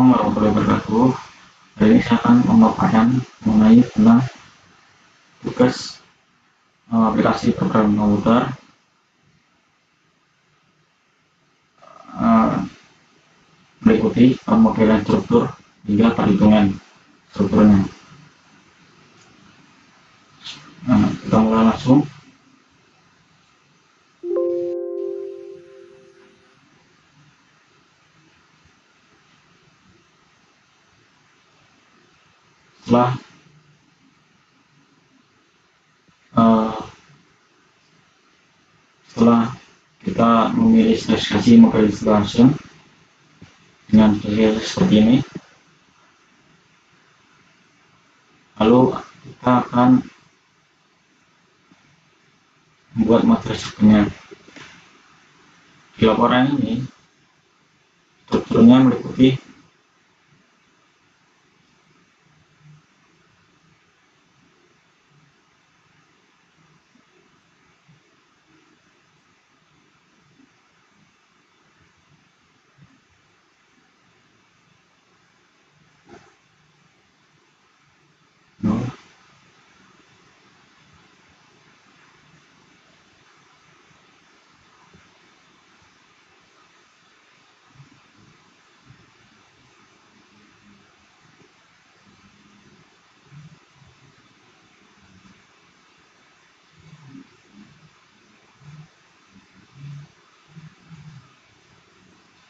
Assalamualaikum warahmatullahi wabarakatuh. Hari ini saya akan memaparkan mengenai tentang tugas aplikasi program komputer meliputi pemodelan struktur hingga perhitungan strukturnya. Kita mulai langsung. Setelah kita memilih spesifikasi model langsung dengan spesifikasi seperti ini, lalu kita akan membuat model strukturnya. Di laporan ini strukturnya meliputi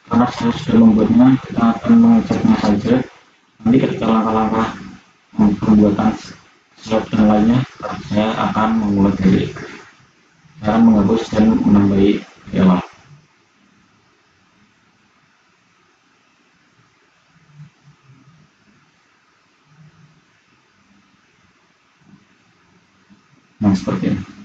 karena saya sudah membuatnya, kita akan mengeceknya saja. Nanti ketika langkah-langkah pembuatan slide dan lainnya, saya akan memulai dari saya akan menghapus dan menambahi di awal. Nah, seperti ini.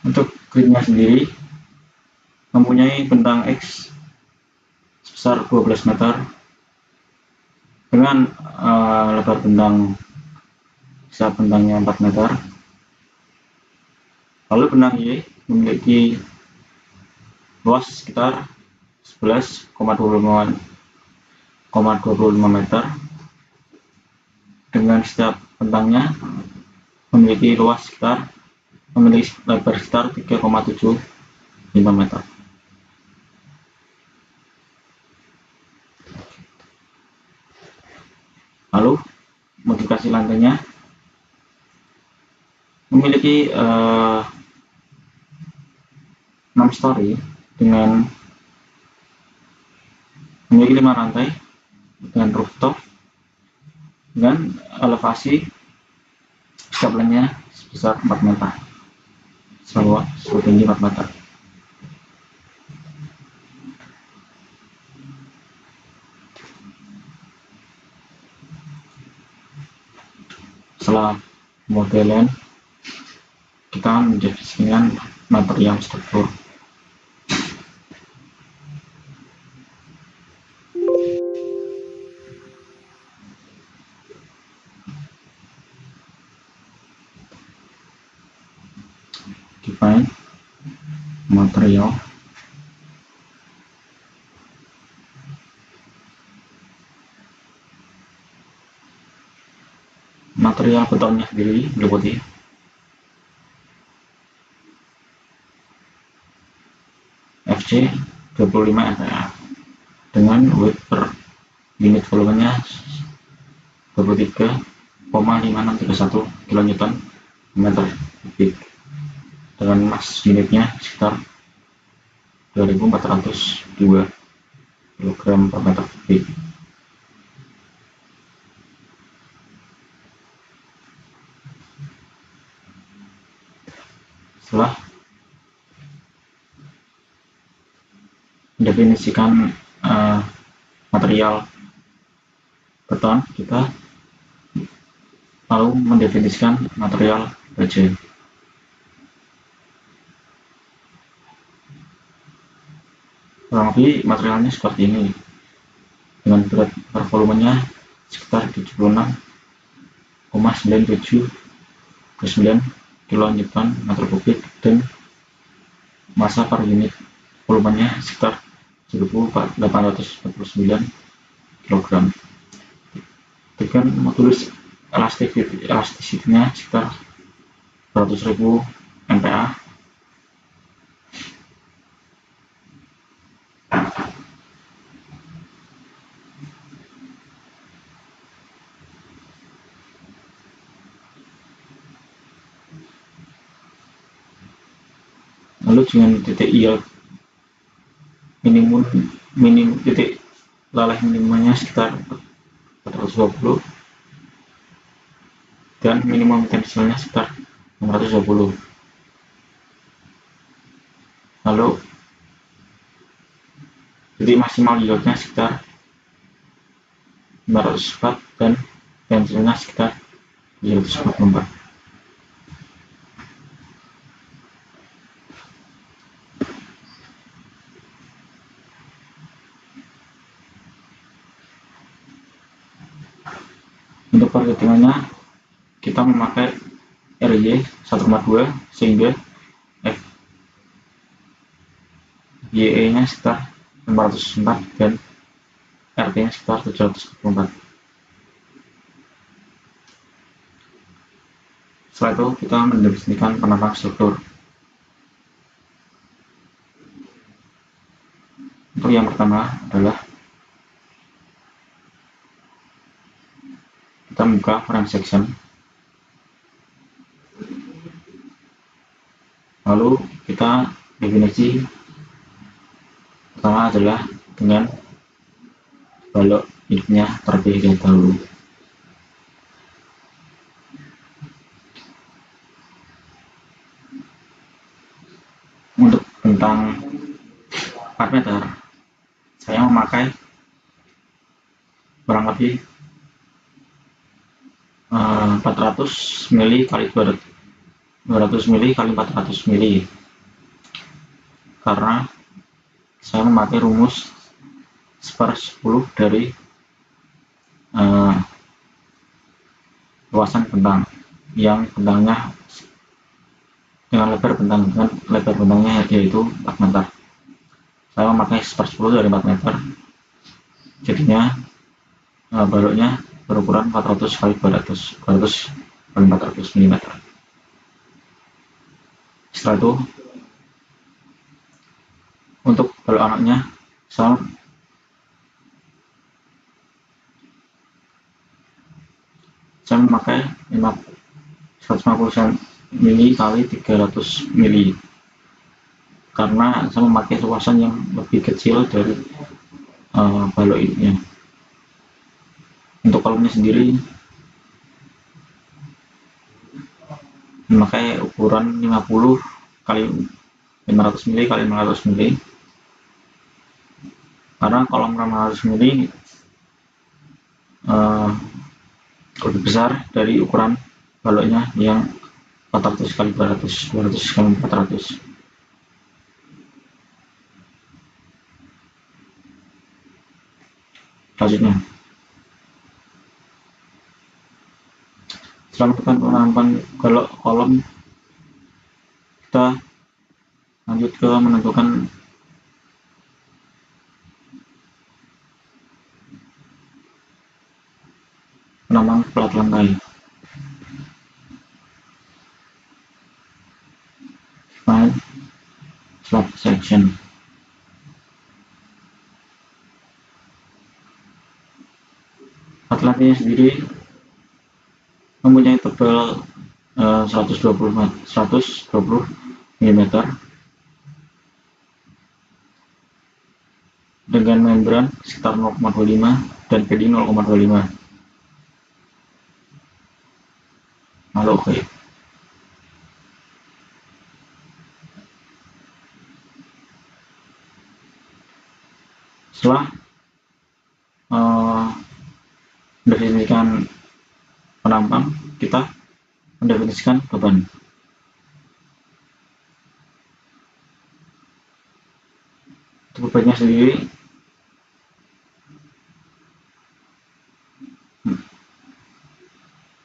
Untuk gridnya sendiri mempunyai bentang X sebesar 12 meter dengan lebar bentang bisa bentangnya 4 meter. Lalu bentang Y memiliki luas sekitar 11,25 meter dengan setiap bentangnya memiliki lebar sekitar 3,75 meter. Lalu modifikasi lantainya memiliki 6 story dengan memiliki 5 lantai dengan rooftop dengan elevasi setiap lantai sebesar 4 meter, setinggi 4 meter. Setelah modelan, kita mendefinisikan material struktur. Define material, material betonnya sendiri meliputi FC 25 MPa dengan weight per unit volumenya 23,5631 kN meter kubik dengan mass unitnya sekitar 2402 kg per meter kubik. Setelah mendefinisikan material beton, kita lalu mendefinisikan material baja. Kurang lebih materialnya seperti ini dengan berat per volumenya sekitar 76,5 0,979 kN meter kubik dan massa per unit volumenya sekitar 1.849 kg. Dengan modulus elastisitinya sekitar 200.000 MPa. Lalu dengan titik yield titik laleh minimumnya sekitar 420 dan minimum tensilnya sekitar 620. Lalu titik maksimal yieldnya sekitar 500 watt dan tensilnya sekitar 744. Untuk perhitungannya kita memakai RY 1,2 sehingga FYE nya sekitar 504 dan RT nya sekitar 744. Setelah itu kita mendefinisikan penampang struktur. Untuk yang pertama adalah kita membuka frame section, lalu kita definisi pertama adalah dengan balok hidupnya terlebih dahulu. Untuk bentang 4 meter saya memakai kurang lebih 400 mili kali 200 mili kali 400 mili karena saya memakai rumus 1/10 dari luasan bentang yang bentangnya dengan lebar bentangnya yaitu 4 meter. Saya memakai 1/10 dari 4 meter, jadinya baloknya berukuran 400 kali 200 kali 400 mm. Setelah itu untuk balok anaknya saya memakai 150 mili kali 300 mili karena saya memakai luasan yang lebih kecil dari balok ini. Untuk kolomnya sendiri memakai ukuran 50 kali 500 mili kali 500 mili karena kolom 500 mili lebih besar dari ukuran baloknya yang 400 kali 200 kali 400. Selanjutnya, setelah melakukan penerapan balok kolom, kita lanjut ke menentukan penamaan plat lantai. File slab section. Plat lantainya sendiri mempunyai tebal 120 mm dengan membran sekitar 0,25 dan padding 0,25. Lalu oke. Setelah mendefinisikan penampang, kita mendefinisikan beban. Untuk bebannya sendiri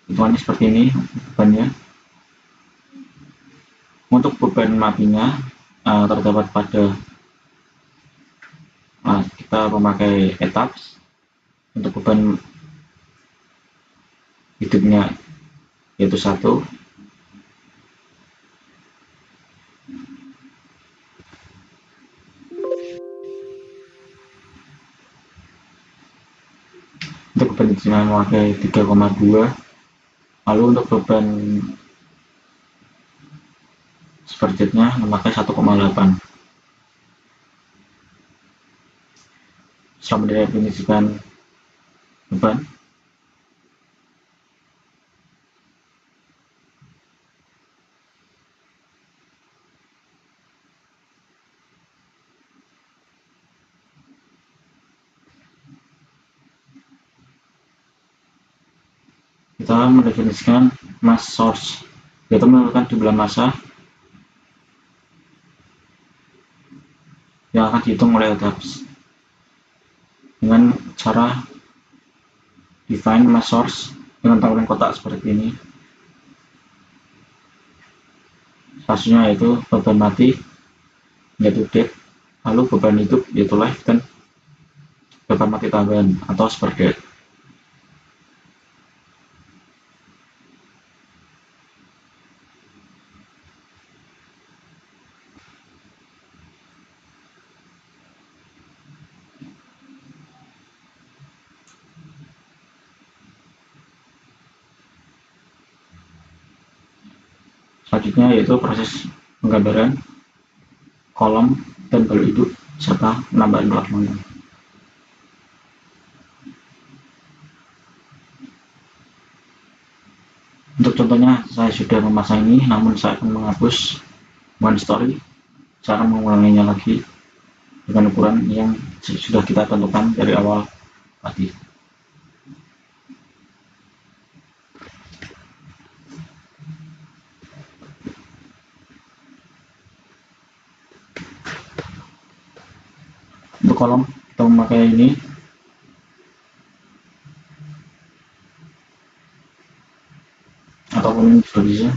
hitungannya awalnya seperti ini bebannya. Untuk beban matinya terdapat pada kita memakai etaps. Untuk beban hidupnya yaitu 1. Untuk beban hidupnya memakai 3,2. Lalu untuk beban superjetnya memakai 1,8. Setelah mendefinisikan beban, kita mendefinisikan mass source, yaitu menentukan jumlah massa yang akan dihitung oleh etaps dengan cara define mass source dengan tampilan kotak seperti ini. Hasilnya yaitu beban mati yaitu dead, lalu beban hidup yaitu life, dan beban mati tambahan atau super dead. Selanjutnya yaitu proses penggambaran kolom dan balok hidup serta penambahan plasma. Untuk contohnya saya sudah memasang ini, namun saya akan menghapus one story. Saya akan mengulanginya lagi dengan ukuran yang sudah kita tentukan dari awal tadi. Untuk kolom kita memakai ini, ataupun ini juga bisa.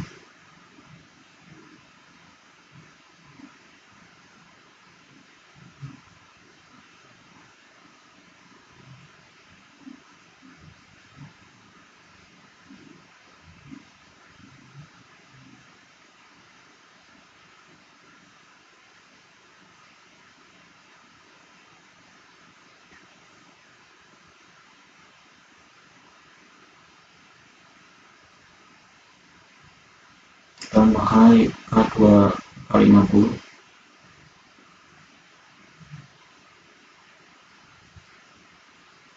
Kita memakai K2x50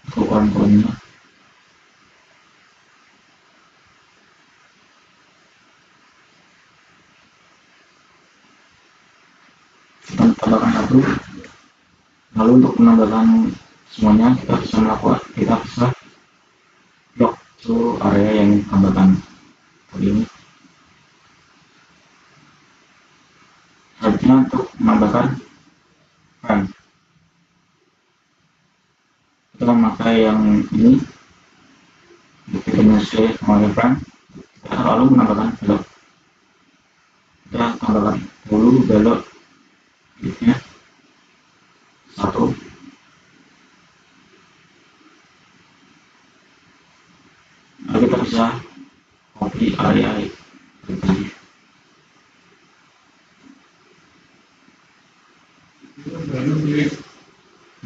untuk ukuran kolomnya. Kita tambahkan 1. Lalu untuk menambahkan semuanya kita bisa blok seluruh area yang tambahkan seperti ini. Selanjutnya untuk menambahkan frame, kita memakai yang ini, definisi memakai frame. Kita lalu menambahkan belok. Kita tambahkan dulu belok hidupnya 1. Lalu kita bisa copy area tadi.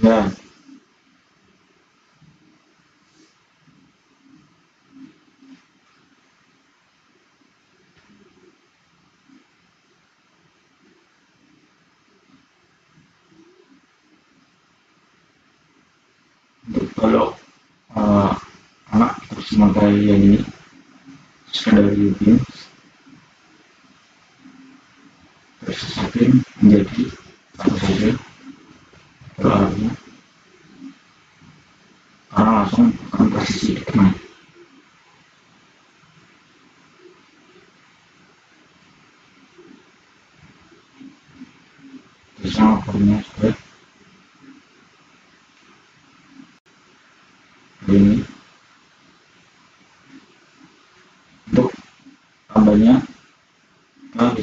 Ya, untuk belok anak terus memakai yang ini secondary beam, terus setting menjadi satu saja berarahnya karena langsung akan posisi di tengah. Terus laporannya sudah ini.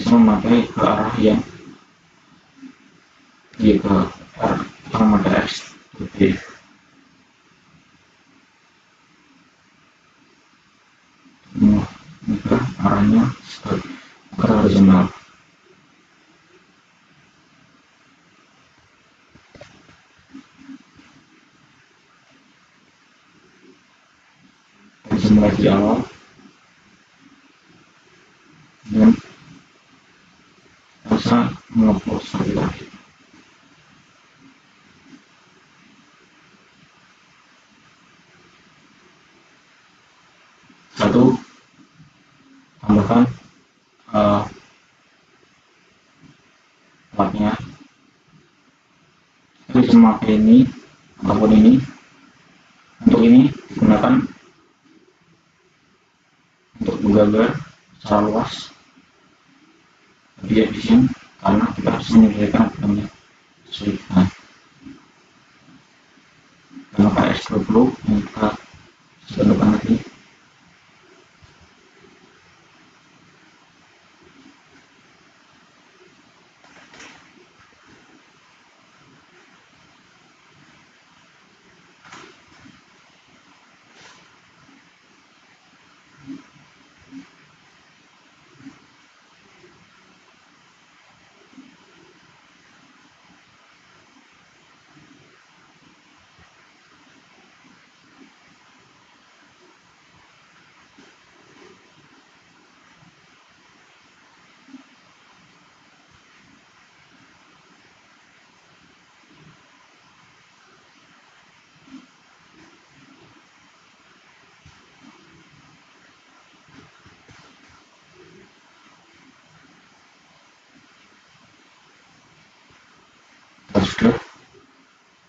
bisa memakai ke arah yang ke arah yang memakai X lebih mengubah arahnya ke horizontal. Bisa mulai di awal dan bisa mengupload seperti tadi. Satu, tambahkan platnya. Itu bisa memakai ini ataupun ini. Untuk ini digunakan untuk menggambar secara luas lebih efisien karena kita harus menyelesaikan banyak kesulitan. Maka S20 yang kita sebutkan tadi sudah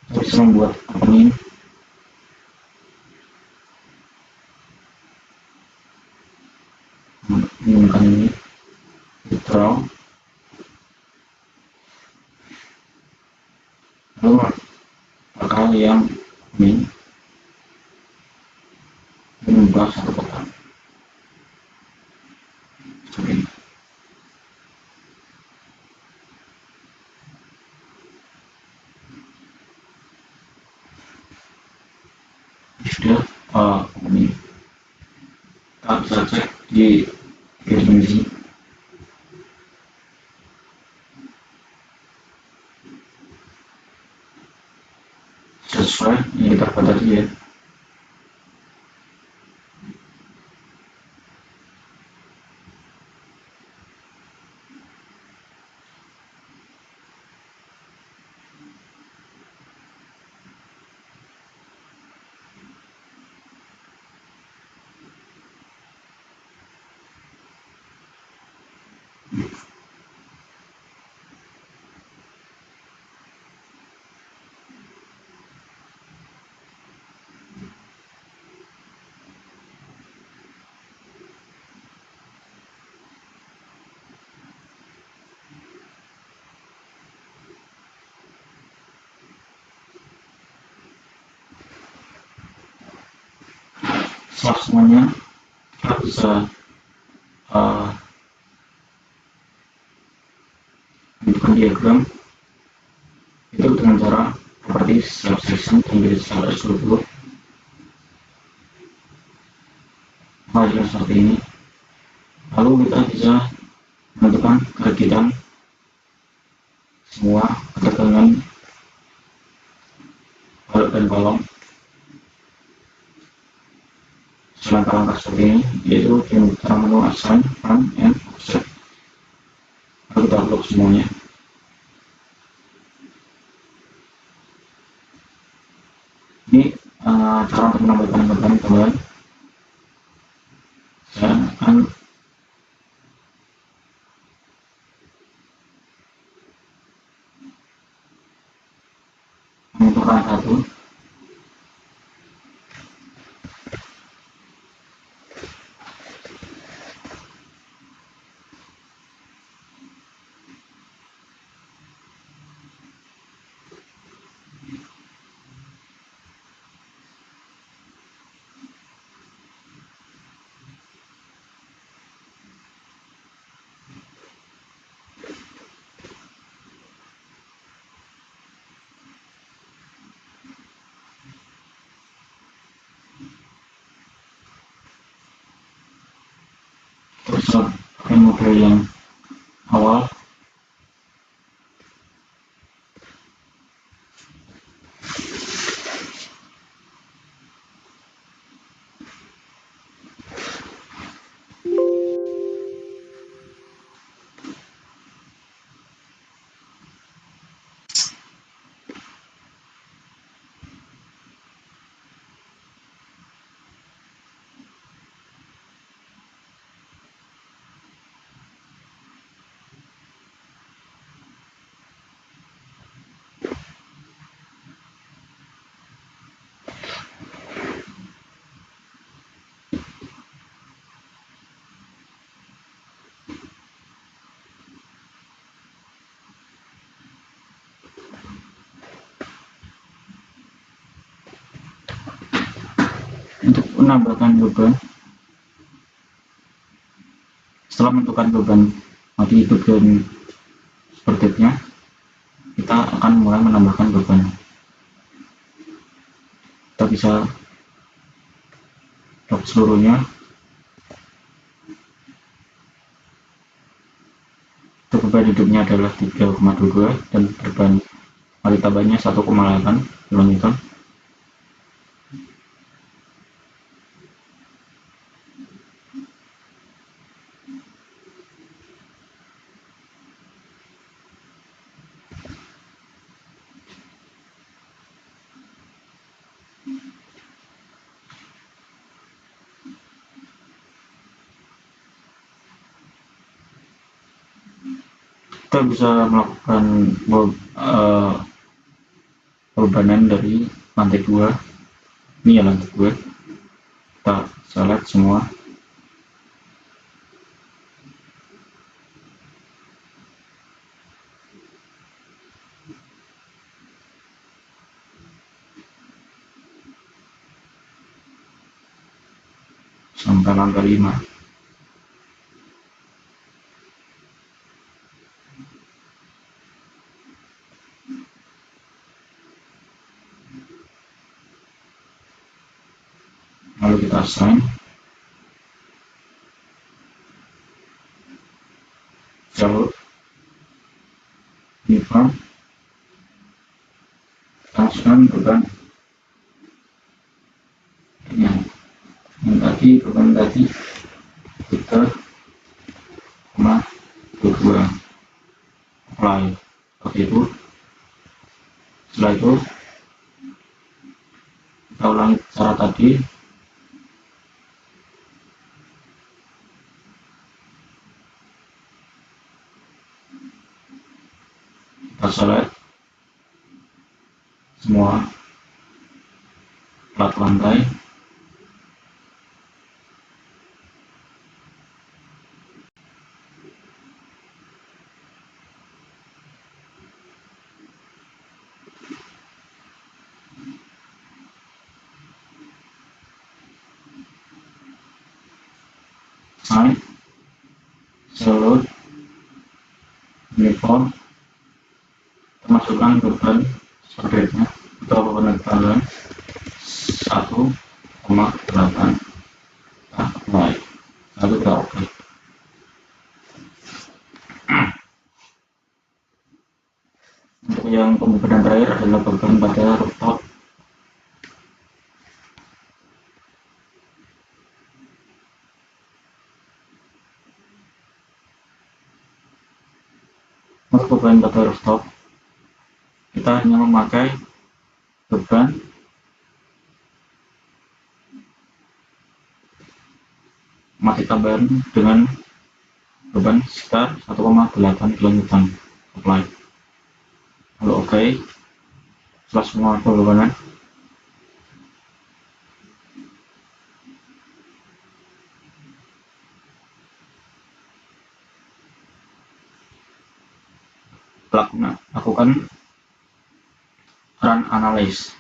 bisa membuat opening menggunakan ini draw, lalu pakai yang ini membuat satu kotak seperti ini. Sudah ini kita bisa cek di definisi sesuai yang kita buat tadi ya. Setelah semuanya kita bisa membuat diagram itu dengan cara seperti subsection dan garis besar S20 hasilnya seperti ini. Lalu kita bisa menentukan kegiatan semua ketegangan balok dan kolom selangkah-langkah seperti ini, yaitu dengan cara menu assign, run, and offset. Lalu kita upload semuanya. Ini cara untuk menambahkan gambaran. Saya akan menentukan satu. Terus pakai model yang awal. Untuk menambahkan beban, setelah menentukan beban mati hidup dan sepertinya, kita akan mulai menambahkan beban. Kita bisa lock seluruhnya. Untuk beban hidupnya adalah 3,22 dan beban mati tambahnya 1,8 kN. Kita bisa melakukan bebanan dari lantai 2. Ini ya lantai 2. Kita select semua. Sampai lantai 5. Lalu kita assign jalur uniform, langsung beban yang beban tadi 3,22 apply. Oke, itu setelah itu kita ulangi cara tadi. Kita select semua plat lantai. Sign jalur uniform, masukkan beban sepertinya atau penegalan 1,8 apply. Lalu kita oke. Untuk yang pembebanan terakhir adalah beban pada rooftop. Untuk beban pada rooftop, kita hanya memakai beban mati tambahan dengan beban sekitar 1,8 kN. Apply. Lalu oke. Setelah semua bebanan, lakukan run analysis.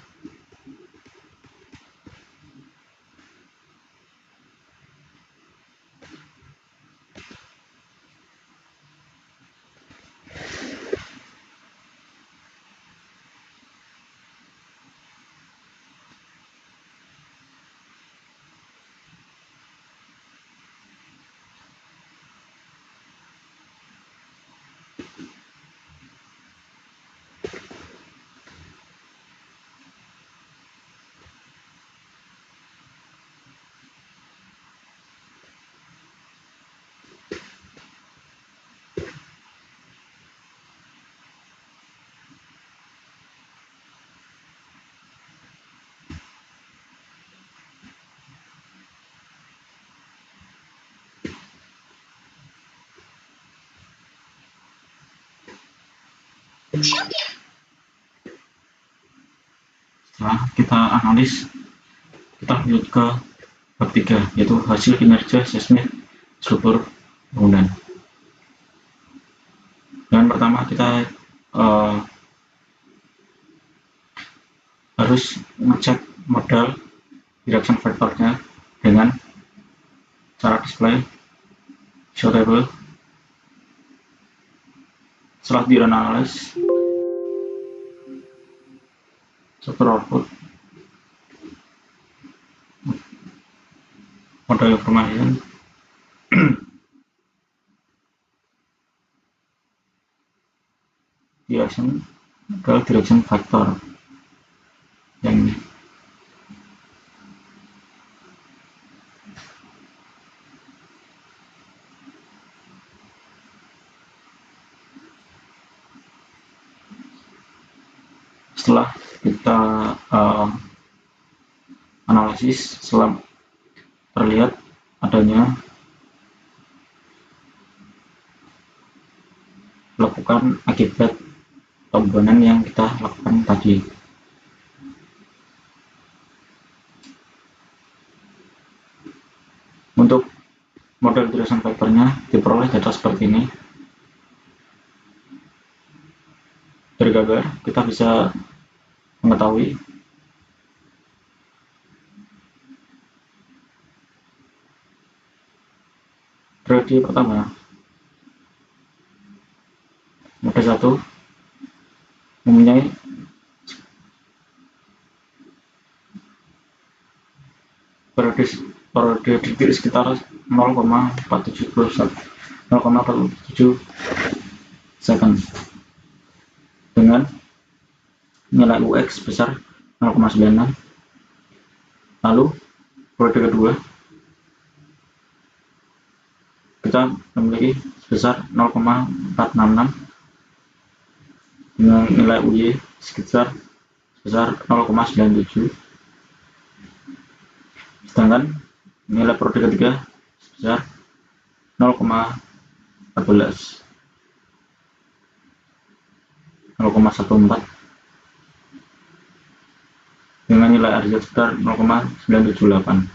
Setelah kita analis, kita lanjut ke bab 3, yaitu hasil kinerja seismik struktur bangunan. Yang pertama, kita harus mengecek model direction vectornya dengan cara display show table. Setelah dianalis struktur output, model information, direction vector yang ini. Setelah kita analisis, setelah terlihat adanya lakukan akibat pembuahan yang kita lakukan tadi. Untuk model direction vectornya diperoleh data seperti ini. Dari gambar kita bisa mengetahui periode pertama, model 1 mempunyai periode detik sekitar 0,47 second dengan nilai UX sebesar 0,96. Lalu periode kedua kita memiliki sebesar 0,466 dengan nilai UY sebesar 0,97, sedangkan nilai periode ketiga sebesar 0,14 dengan nilai RZ sebesar 0,978.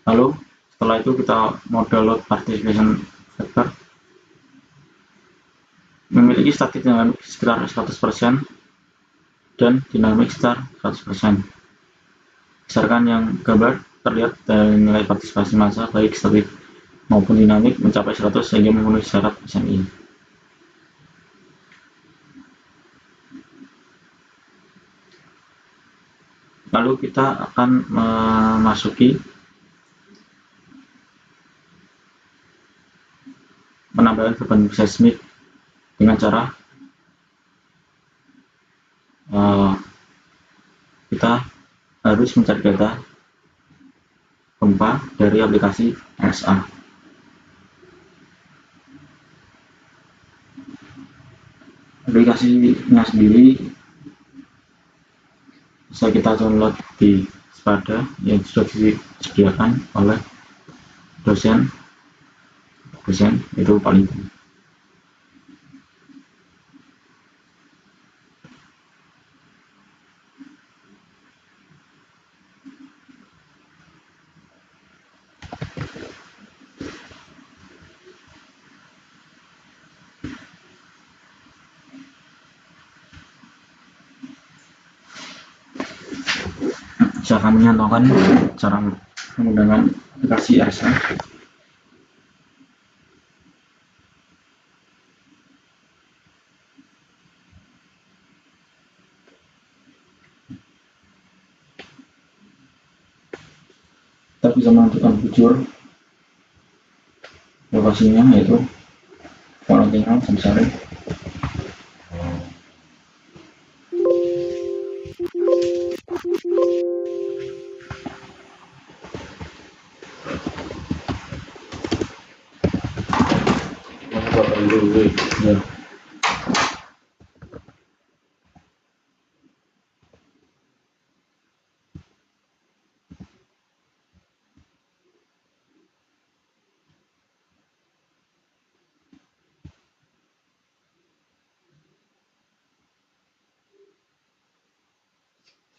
Lalu setelah itu kita model load participation vector memiliki statik dinamik sekitar 100% dan dinamik sekitar 100%. Berdasarkan yang gambar terlihat dari nilai partisipasi massa baik statik maupun dinamik mencapai 100 sehingga memenuhi syarat SMI. Lalu kita akan memasuki penambahan beban seismik dengan cara kita harus mencari data gempa dari aplikasi RSA. Aplikasinya sendiri bisa kita download di Spada yang sudah disediakan oleh dosen itu paling tinggi. Bisa kami nyatakan cara menggunakan aplikasi RSA. Kita bisa menentukan bujur lokasinya, yaitu Valentina Samsari. Ya.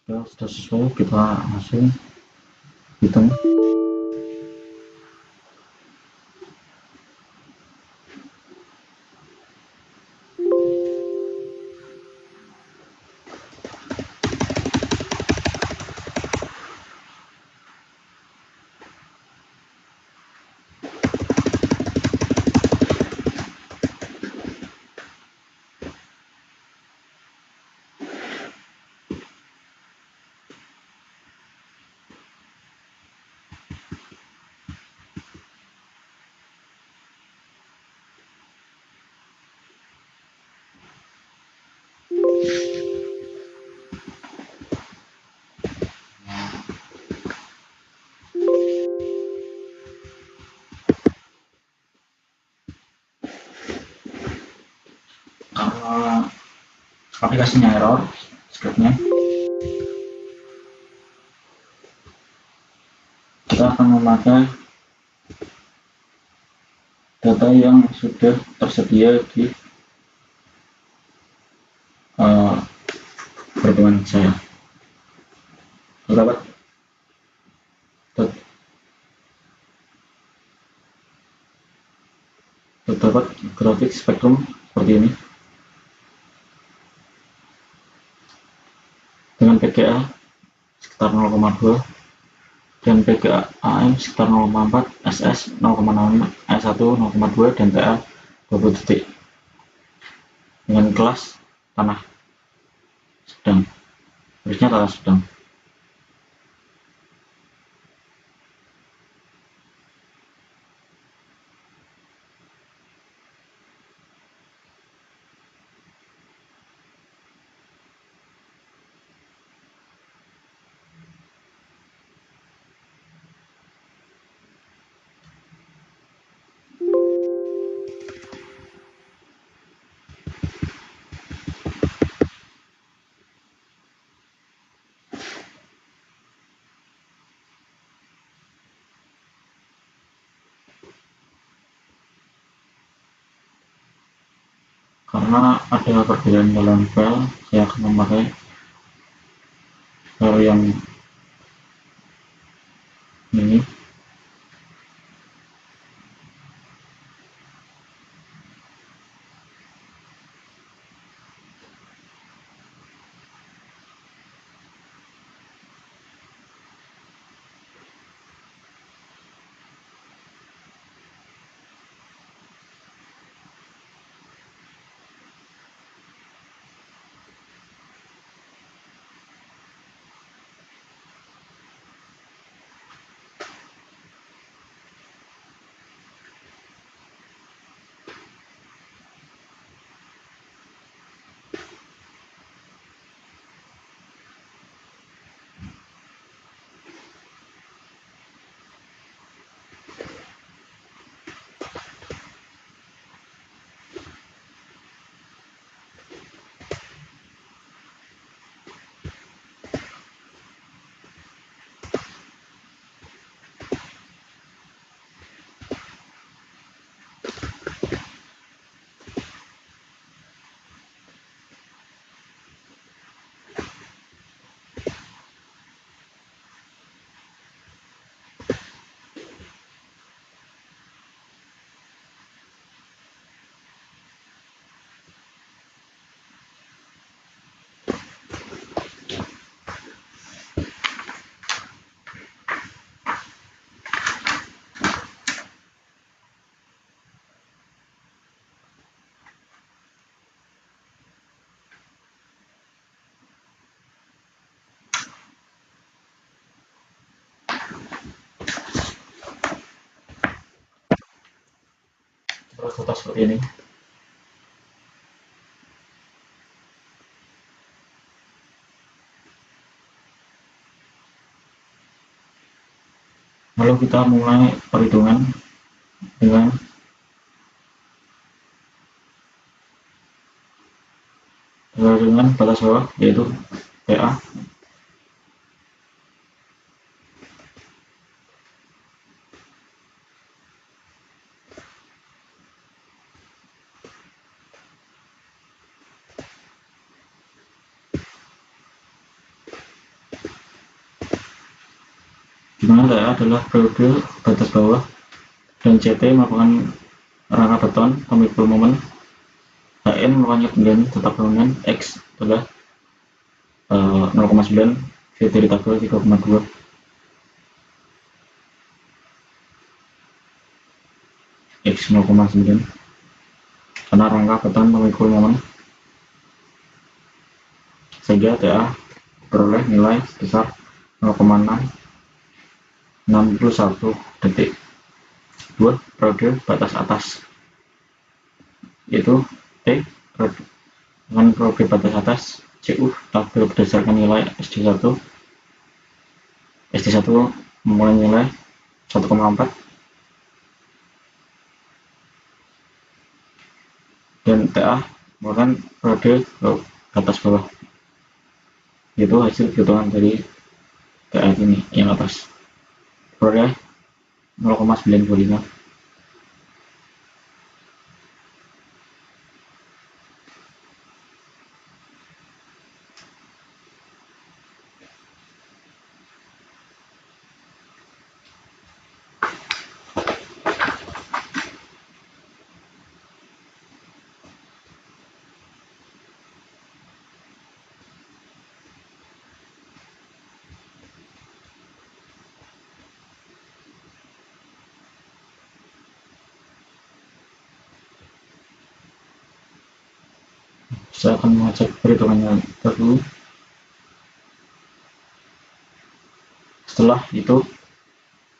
Ya, sudah sesuai, kita langsung hitung. Karena aplikasinya error, scriptnya, kita akan memakai data yang sudah tersedia di pertemuan saya. Terdapat grafik spektrum seperti ini dengan PGA sekitar 0,2 dan PGA AM sekitar 0,4, SS 0,6, S1 0,2 dan TL 20 detik dengan kelas tanah sedang, harusnya tanah sedang. Karena ada perbedaan dalam file, saya akan memakai file yang ini. Terus data seperti ini. Lalu kita mulai perhitungan dengan batas bawah, yaitu PA. dimana TA adalah periode batas bawah dan CT merupakan rangka beton pemikul momen, HN merupakan ketinggian tetap bangunan, X adalah 0,9, V dari tabel 3,2. X 0,9 karena rangka beton pemikul momen, sehingga TA beroleh nilai sebesar 0,661 detik. 2. Periode batas atas, yaitu T dengan periode batas atas CU tabel berdasarkan nilai SD1 memulai nilai 1,4 dan TA merupakan periode batas bawah, yaitu hasil perhitungan dari TA ini yang atas beroleh 0,925. Saya akan mengecek perhitungannya dulu. Setelah itu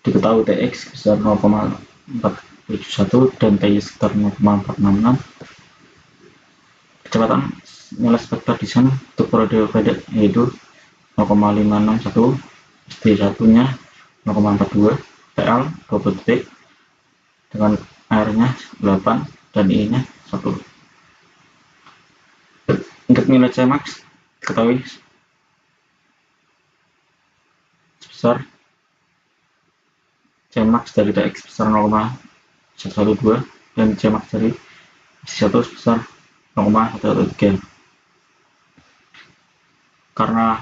diketahui TX sebesar 0,471 dan TY sekitar 0,466. Kecepatan nilai spektra desain untuk periode pendek yaitu 0,561, SD1 nya 0,42, TL 20 detik dengan R nya 8 dan I nya 1. Untuk nilai Cmax diketahui sebesar Cmax dari TX sebesar 0,112 dan Cmax dari SD1 sebesar 0,113. Karena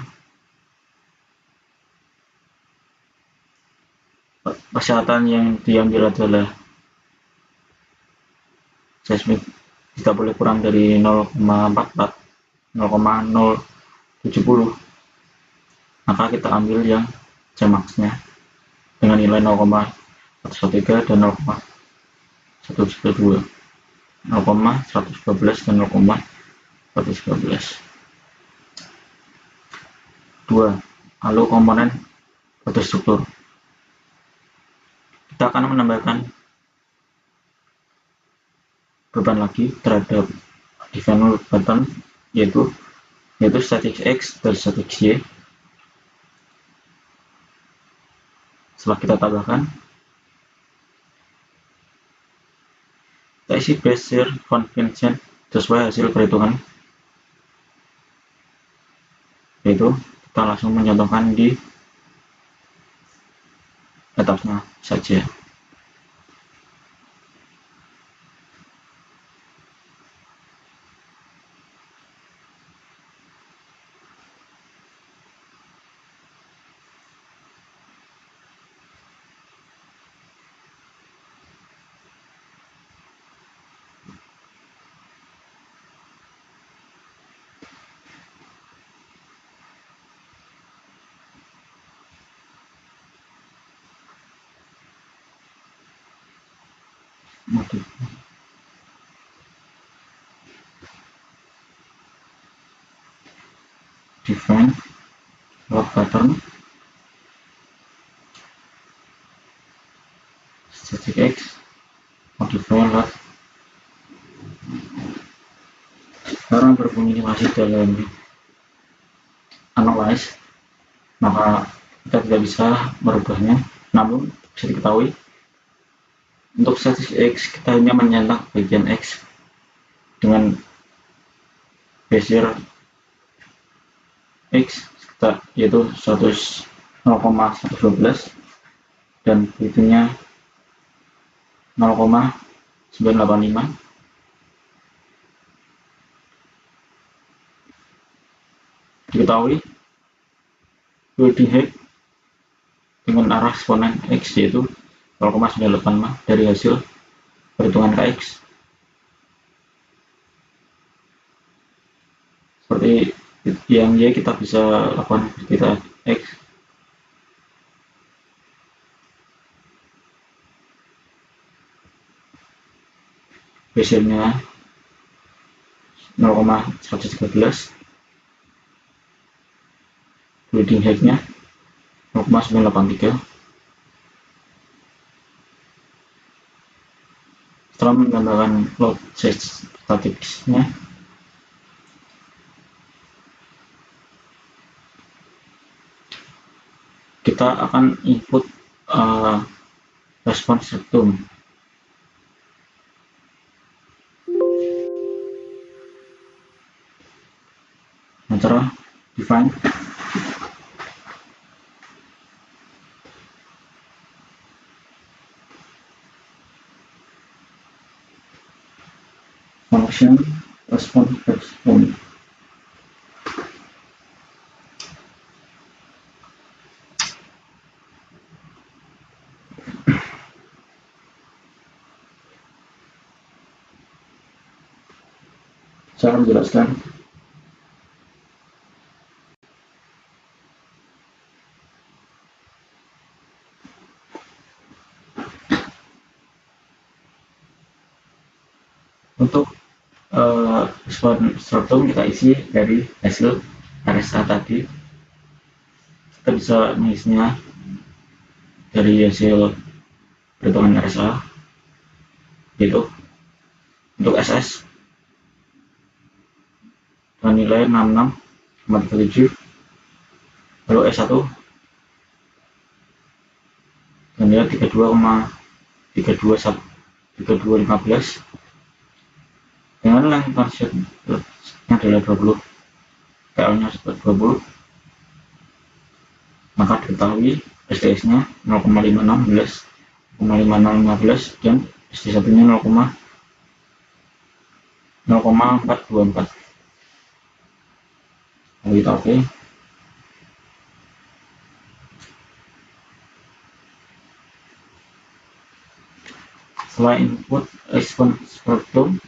persyaratan yang diambil adalah seismik tidak boleh kurang dari 0,44 0,070, maka kita ambil yang Cmax nya dengan nilai 0,113 dan 0,112, 0,112 dan 0,112. 2. Lalu komponen struktur, kita akan menambahkan beban lagi terhadap definable button yaitu static X dan static Y. Setelah kita tambahkan, kita isi Bezier convention sesuai hasil perhitungan, yaitu kita langsung mencontohkan di atasnya saja. Define load pattern static X, modify load. Sekarang berhubung ini masih dalam analyze, maka kita tidak bisa merubahnya. Namun bisa diketahui untuk static X kita hanya mencetak bagian X dengan Bezier X yaitu 0,112 dan hitungnya 0,985. Diketahui building height dengan arah eksponen X yaitu 0,985 dari hasil perhitungan Kx. Seperti yang Y kita bisa lakukan kita X. Hasilnya 0,113, leading height-nya 0,983. Setelah menambahkan load statistiknya, kita akan input respons rectum. Cara define function response rectum. Saya akan menjelaskan untuk respons rectum kita isi dari hasil RSA tadi. Kita bisa mengisinya dari hasil perhitungan RSA, yaitu untuk SS dengan nilai 66,37, lalu S1 dengan nilai 32,3215 dengan length transitnya adalah 20, PL-nya 20, maka diketahui SDS-nya 0,516, 0,5015 dan SD1-nya 0,424. Lalu kita oke. Setelah input response rectum,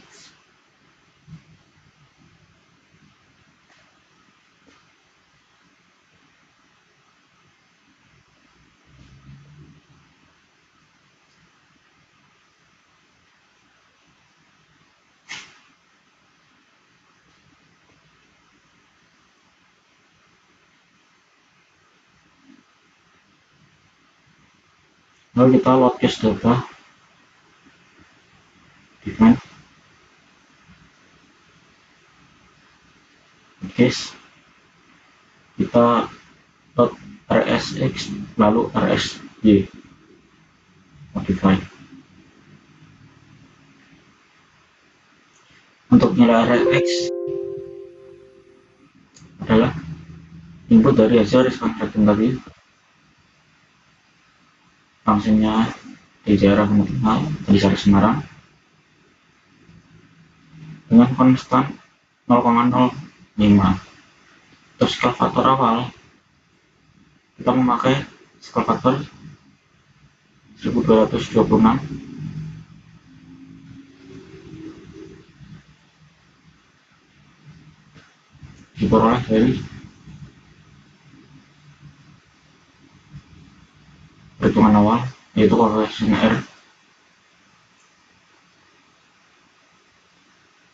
lalu kita load case data, define case, kita load RSX lalu RSY, modify. Untuk nilai RSX adalah input dari hasil respons rectum tadi, fungsinya di daerah kemungkinan di Semarang dengan konstan 0,05. Untuk skala faktor awal kita memakai skala faktor 1226 diperoleh dari perhitungan awal, yaitu koefisien R.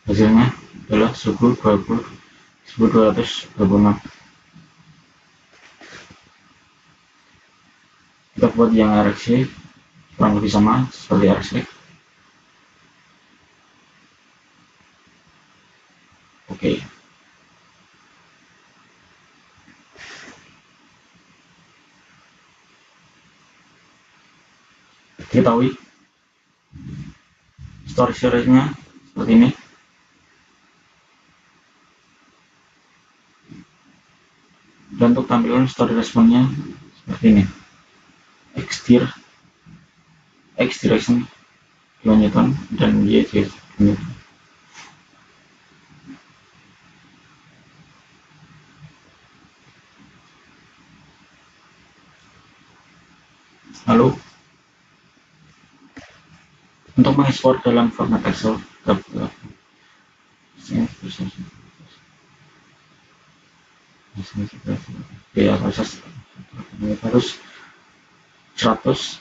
Hasilnya adalah 1226. Kita buat yang RX kurang lebih sama seperti RX. Oke. Ketahui storage series-nya seperti ini. Dan untuk tampilan story responnya seperti ini. X direction 2 Newton dan Y direction 2 Newton. Untuk mengekspor dalam format Excel, ya proses harus 100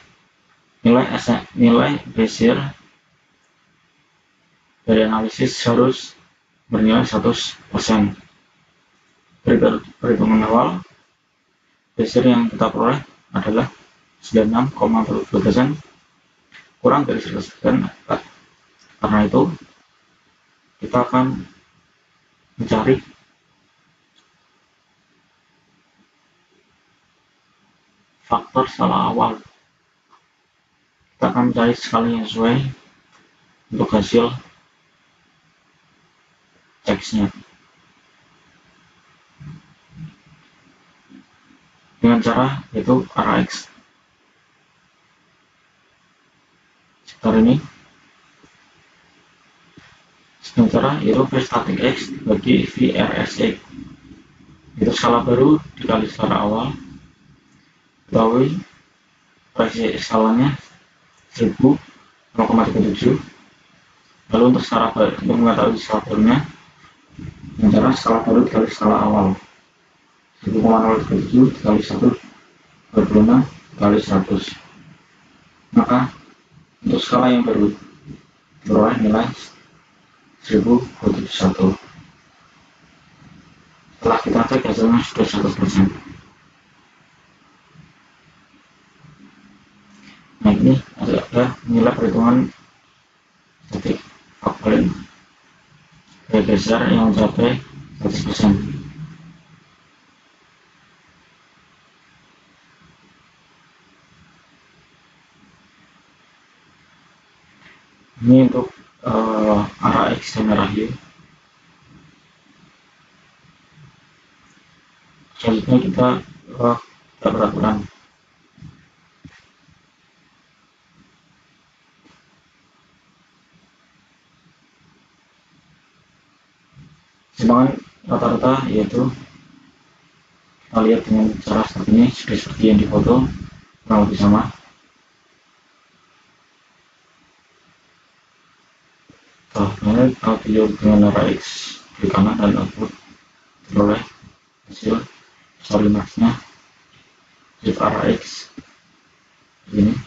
nilai hasil dari analisis harus bernilai 100%. Perhitungan awal hasil yang kita peroleh adalah 96,42%, kurang dari 100%. Karena itu kita akan mencari faktor salah awal. Kita akan mencari skala yang sesuai untuk hasil teksnya dengan cara yaitu RAX. Sekitar ini dengan cara yaitu V static X bagi VRSX, itu skala baru dikali skala awal, ketahui proyeksi skalanya 1000,37. Lalu untuk mengetahui skala barunya dengan cara skala baru dikali skala awal 10,037 dikali 1 26 dikali 100. Maka untuk skala yang baru beroleh nilai 1071. Setelah kita cek hasilnya sudah 100%. Nah, ini ada nilai perhitungan static factoring besar yang mencapai 100%. Ini untuk RAX dan RAY. Selanjutnya kita peraturan. Simpangan rata-rata yaitu kita lihat dengan cara seperti ini, sudah seperti yang di foto, kurang lebih sama. Kemudian audio dengan RAX di kanan dan output diperoleh hasil sorry max-nya shift RAX ini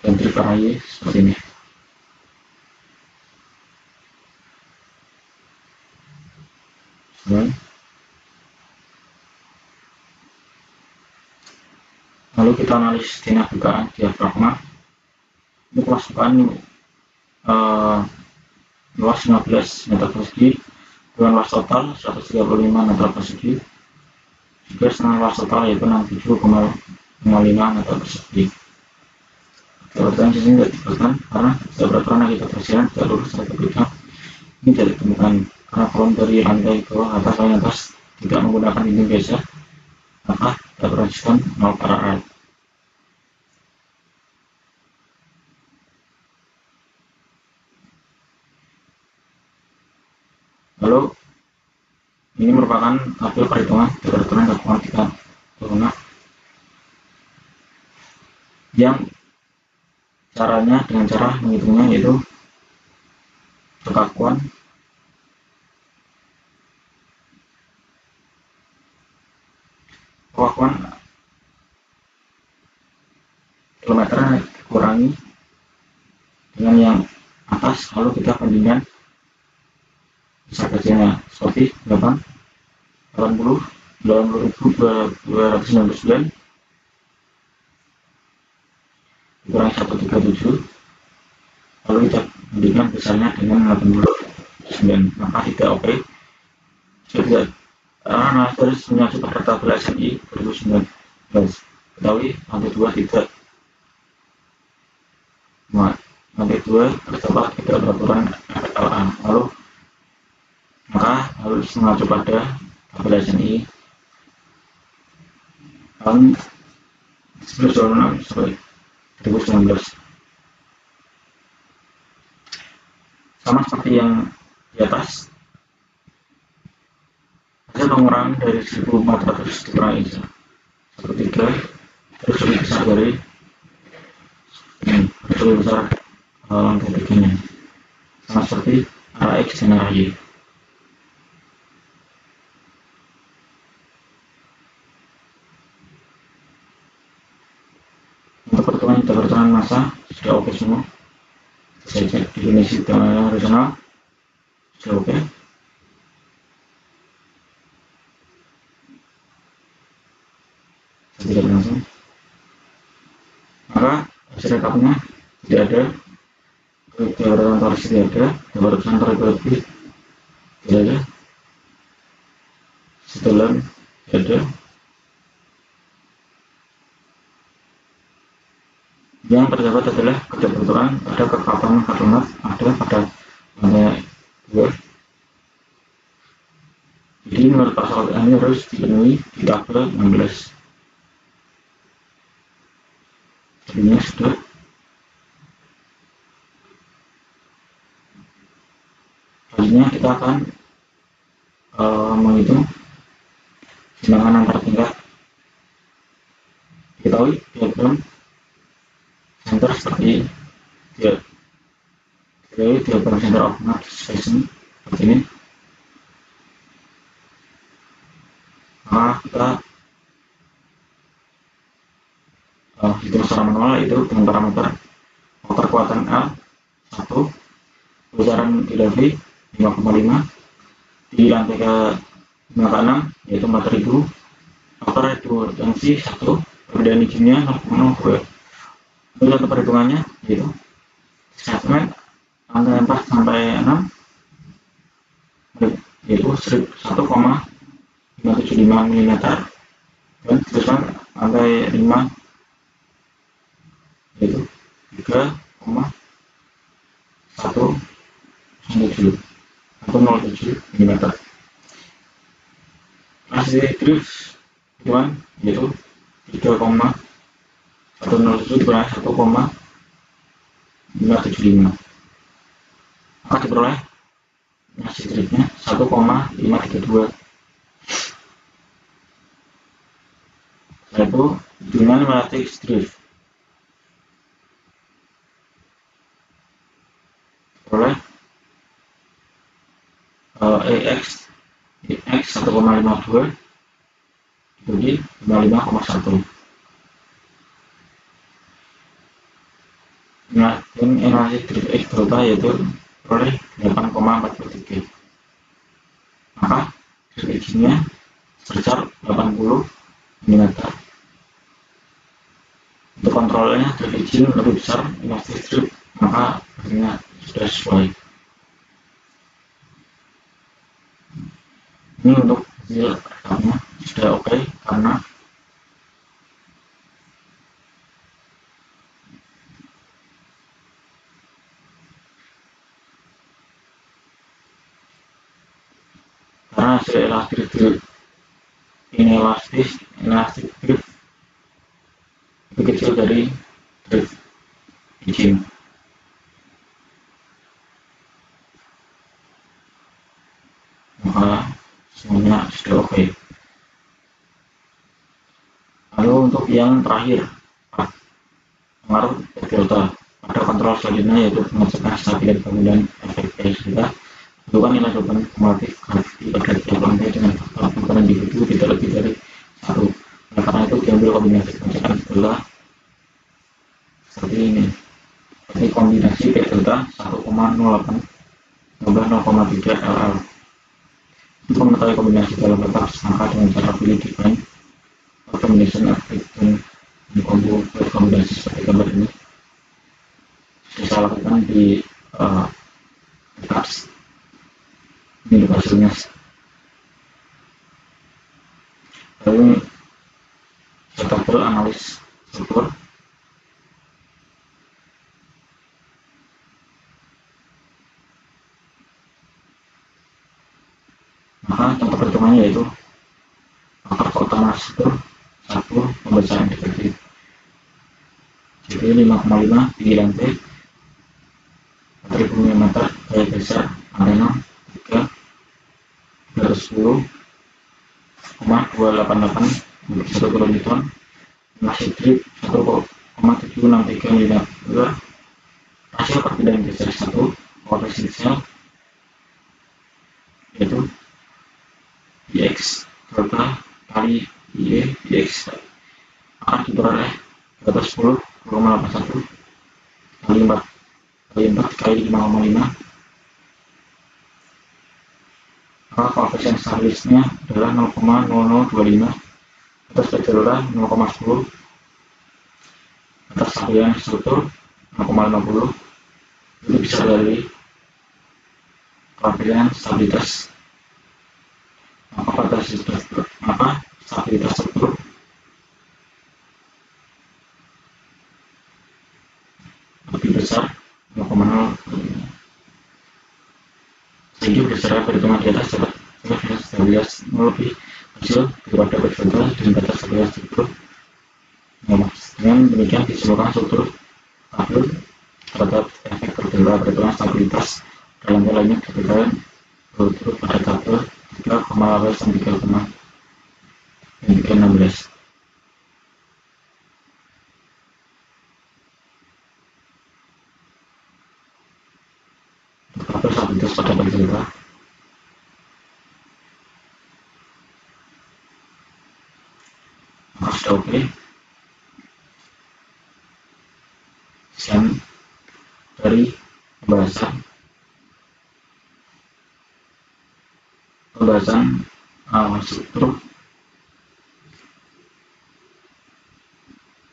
dan trik RAY seperti ini. Lalu kita analisis tindak bukaan diafragma. Ini kelas bukaan luas 15 meter persegi dengan luas total 135 meter persegi, juga setengah luas total yaitu 67,5 meter persegi. Peraturan sini tidak diberikan karena peraturan yang kita persiapkan tidak lurus atau belakang. Ini tidak ditemukan karena kolom dari lantai bawah atas dan atas tidak menggunakan dinding biasa, maka kita perhatikan 0 para. Lalu ini merupakan tabel perhitungan peraturan matematika turunan yang caranya dengan cara menghitungnya yaitu kekakuan kilometer dikurangi dengan yang atas, lalu kita bandingkan besar kecilnya seperti 80.299 dikurangi 137, lalu kita bandingkan besarnya dengan 89, maka tidak oke. Sudah tidak terus menyatu pada tabel SNI 2019, ketahui lantai 2 tidak lantai 2 terdapat tidak peraturan FLA, lalu maka harus mengacu pada tabel SNI tahun 1996 sampai 2019. Sama seperti yang di atas, hasil pengurangan dari 1400 dikurangi 1,3 terus lebih besar dari lebih besar lantai tiganya, sama seperti arah X dan arah Y. Untuk perhitungan massa sudah oke semua. Saya cek definisi tegangan horizontal sudah oke. Saya tidak langsung. Maka hasil rekapnya tidak ada, keberadaan torsi tidak ada, keberadaan terlebih tidak ada, setelan tidak ada. Yang terdapat adalah ketidakbetulan pada kekapatan karbonat ada pada lantai 2. Jadi menurut pasal ini harus dipenuhi di tabel 16. Jadinya sudah. Selanjutnya kita akan menghitung bilangan antar tingkat. Diketahui diagram center seperti diagram center of mass spacing seperti ini. Maka kita hitung secara manual, itu dengan parameter faktor kekuatan L 1, besaran di V 5,5, di lantai ke 5 ke 6 yaitu 4000, faktor reduksi 1, perbedaan izinnya 0,02. Untuk satu perhitungannya yaitu segmen lantai 4 sampai 6 yaitu 1,575 mm, dan segmen lantai 5 yaitu 3,107 mm. Hasil drift hitungan yaitu 3,107 dikurangi 1,575, maka diperoleh hasil driftnya 1,532. Setelah itu hitungan matematik drift oleh EX 1,52 dibagi 55,1. Nah, dan energi drift X delta yaitu oleh 8,43. Maka drift X-nya sebesar 80 mm. Untuk kontrolnya drift X lebih besar energi drift, maka hasilnya sudah sesuai. Ini untuk hasil rekapnya sudah oke, karena hasil elastic drift lebih kecil dari drift izin. Maka semuanya sudah oke. Lalu untuk yang terakhir, pengaruh delta pada kontrol selanjutnya yaitu pengecekan stabilitas bangunan efek delta. Tentukan nilai beban kumulatif graviti pada tiap lantai dengan faktor beban individu tidak lebih dari 1. Oleh karena itu diambil kombinasi pengecekan delta seperti ini. Seperti kombinasi P delta 1,08 tambah 0,3 LL. Untuk mengetahui kombinasi dalam letak maka dengan cara pilih define combination effect dan kombinasi seperti gambar ini bisa lakukan di text. Ini hasilnya. Lalu tabel analis struktur. Maka contoh perhitungannya yaitu faktor kekuatan struktur 1, pembesaran defektif jadi 5,5 tinggi lantai 4000 mm, gaya besar lantai 6 310,288 1 kN, masih drip 1,763 mm, hasil perbedaan geser satu koefisien sel yaitu dx delta kali y dx akan diperoleh 210,81 kali 4 kali 5,5, maka koefisien stabilisnya adalah 0,0025 atas delta 0,10 atas harian struktur 0,50. Itu bisa dari koefisien stabilitas. Maka stabilitas struktur lebih besar 0,0, sehingga berdasarkan perhitungan di atas dapat stabilitas lebih kecil daripada berdelta dan batas stabilitas struktur. Dengan demikian disimpulkan struktur stabil terhadap efek berdelta perhitungan stabilitas dalam nilainya diberikan berturut pada tabel 3,18 dan 3,16. Tabel stabilitas pada berdelta. Maka sudah oke. Sekian dari pembahasan struktur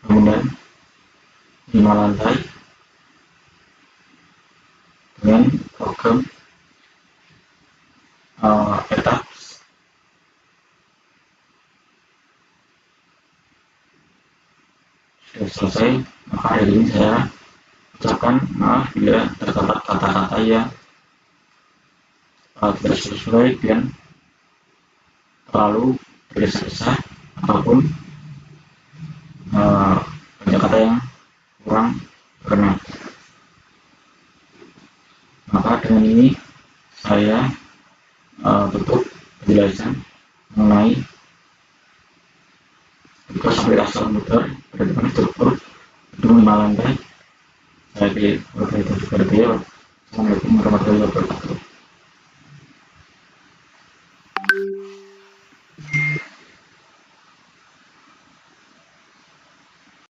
bangunan 5 lantai dengan program etap. Sudah selesai. Maka hari ini saya ucapkan maaf bila terdapat kata-kata yang tidak sesuai dan terlalu bergesa-gesa ataupun kata-kata yang kurang berkenan. Maka dengan ini saya tutup penjelasan mengenai tugas aplikasi komputer berhubungan struktur gedung 5 lantai. Saya Assalamualaikum warahmatullahi wabarakatuh.